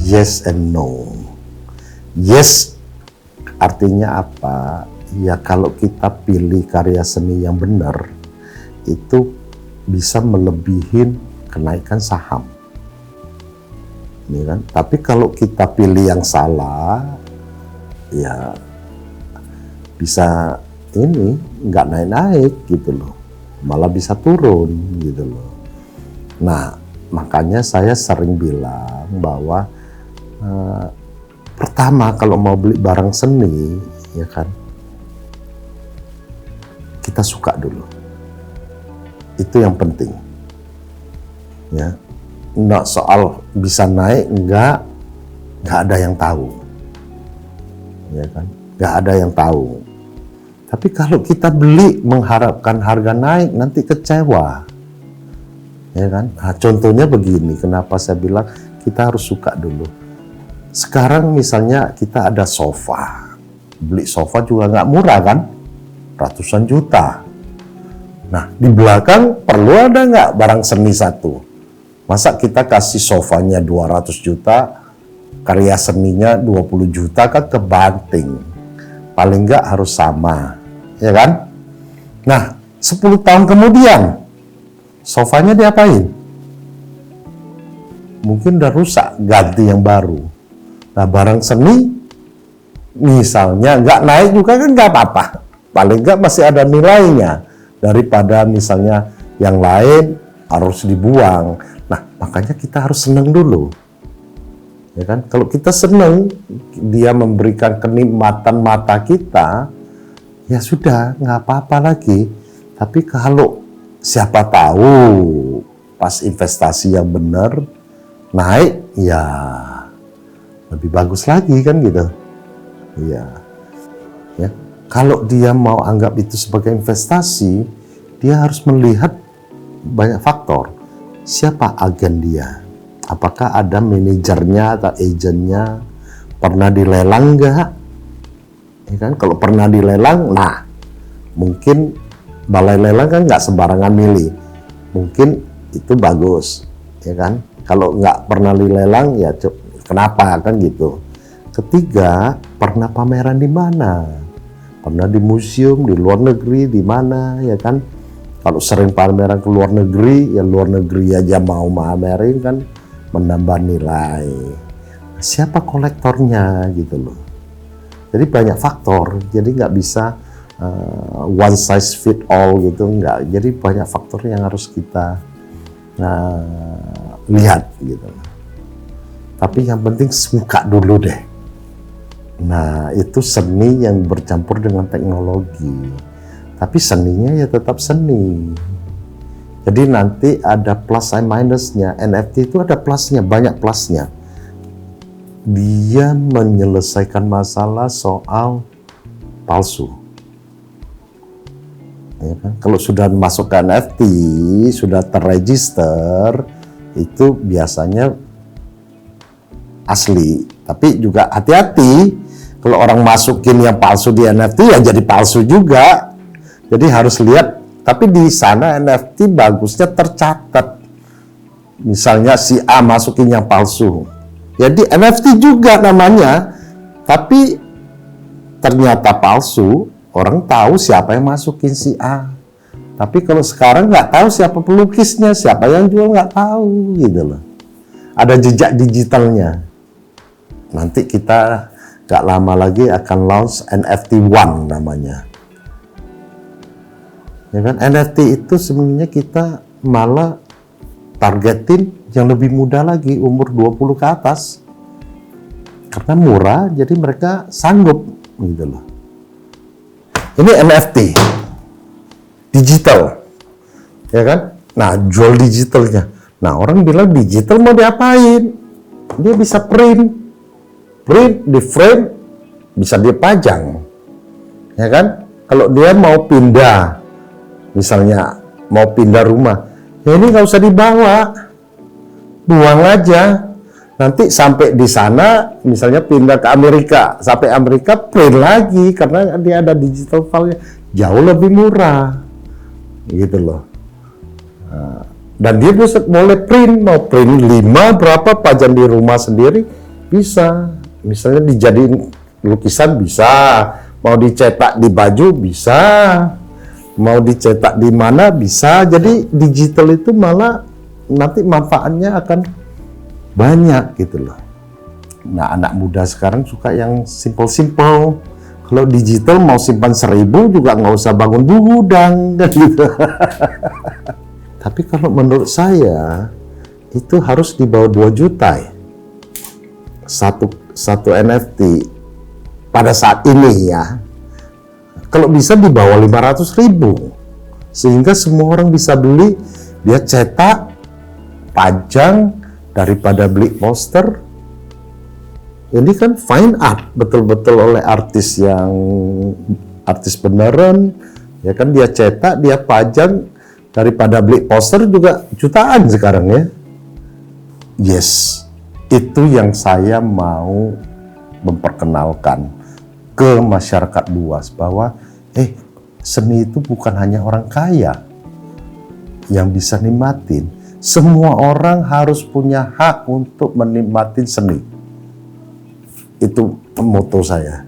Yes and no. Yes artinya apa? Ya kalau kita pilih karya seni yang benar, itu bisa melebihin kenaikan saham. Ini kan? Tapi kalau kita pilih yang salah, ya bisa ini nggak naik-naik gitu loh, malah bisa turun gitu loh. Nah, makanya saya sering bilang bahwa pertama kalau mau beli barang seni, ya kan, kita suka dulu. Itu yang penting. Ya, nggak soal bisa naik, nggak ada yang tahu. Ya kan, nggak ada yang tahu. Tapi kalau kita beli mengharapkan harga naik, nanti kecewa. Ya kan? Nah, contohnya begini, kenapa saya bilang kita harus suka dulu. Sekarang misalnya kita ada sofa, beli sofa juga nggak murah kan, ratusan juta. Nah di belakang perlu ada nggak barang seni satu? Masa kita kasih sofanya 200 juta, karya seninya 20 juta kan kebanting. Paling nggak harus sama, ya kan? Nah 10 tahun kemudian, sofanya diapain? Mungkin udah rusak, ganti yang baru. Nah barang seni misalnya nggak naik juga kan nggak apa-apa, paling nggak masih ada nilainya daripada misalnya yang lain harus dibuang. Nah makanya kita harus seneng dulu, ya kan? Kalau kita seneng, dia memberikan kenikmatan mata kita, ya sudah nggak apa-apa lagi. Tapi kalau siapa tahu pas investasi yang benar naik, ya lebih bagus lagi kan gitu. Iya. Ya. Kalau dia mau anggap itu sebagai investasi, dia harus melihat banyak faktor. Siapa agen dia? Apakah ada manajernya atau agennya? Pernah dilelang enggak? Ya kan? Kalau pernah dilelang, nah mungkin balai lelang kan nggak sembarangan milih. Mungkin itu bagus, ya kan? Kalau nggak pernah dilelang, ya kenapa kan gitu. Ketiga, pernah pameran di mana? Pernah di museum, di luar negeri, di mana, ya kan? Kalau sering pameran ke luar negeri, ya luar negeri aja mau pamerin kan, menambah nilai. Siapa kolektornya gitu loh. Jadi banyak faktor, jadi nggak bisa one size fit all gitu, nggak. Jadi banyak faktor yang harus kita lihat gitu. Tapi yang penting suka dulu deh. Nah itu seni yang bercampur dengan teknologi. Tapi seninya ya tetap seni. Jadi nanti ada plus and minusnya. NFT itu ada plusnya, banyak plusnya. Dia menyelesaikan masalah soal palsu. Ya kan? Kalau sudah masuk ke NFT, sudah terregister, itu biasanya asli. Tapi juga hati-hati, kalau orang masukin yang palsu di NFT ya jadi palsu juga. Jadi harus lihat, tapi di sana NFT bagusnya tercatat. Misalnya si A masukin yang palsu, jadi NFT juga namanya, tapi ternyata palsu, orang tahu siapa yang masukin si A. Tapi kalau sekarang nggak tahu siapa pelukisnya, siapa yang jual nggak tahu gitu loh. Ada jejak digitalnya. Nanti kita gak lama lagi akan launch NFT One namanya. Ya kan? NFT itu sebenarnya kita malah targetin yang lebih muda lagi, umur 20 ke atas. Karena murah, jadi mereka sanggup gitu loh. Ini NFT digital, ya kan? Nah, jual digitalnya. Nah, orang bilang digital mau diapain? Dia bisa print di frame, bisa dia pajang, ya kan? Kalau dia mau pindah, misalnya mau pindah rumah, ya ini nggak usah dibawa, buang aja. Nanti sampai di sana, misalnya pindah ke Amerika, sampai Amerika print lagi karena dia ada digital file-nya, jauh lebih murah, gitu loh. Dan dia bisa boleh print, mau print 5 berapa, pajang di rumah sendiri bisa. Misalnya dijadiin lukisan bisa, mau dicetak di baju bisa, mau dicetak di mana bisa. Jadi digital itu malah nanti manfaatnya akan banyak gitu loh. Nah, anak muda sekarang suka yang simple-simple. Kalau digital mau simpan 1000 juga nggak usah bangun gudang kan gitu. Tapi kalau menurut saya itu harus di bawah 2 juta ya. Satu NFT pada saat ini ya. Kalau bisa di bawah 500.000 sehingga semua orang bisa beli, dia cetak, pajang daripada beli poster. Ini kan fine art betul-betul oleh artis beneran, ya kan, dia cetak, dia pajang, daripada beli poster juga jutaan sekarang ya. Yes, itu yang saya mau memperkenalkan ke masyarakat luas bahwa seni itu bukan hanya orang kaya yang bisa nikmatin. Semua orang harus punya hak untuk menikmati seni. Itu moto saya.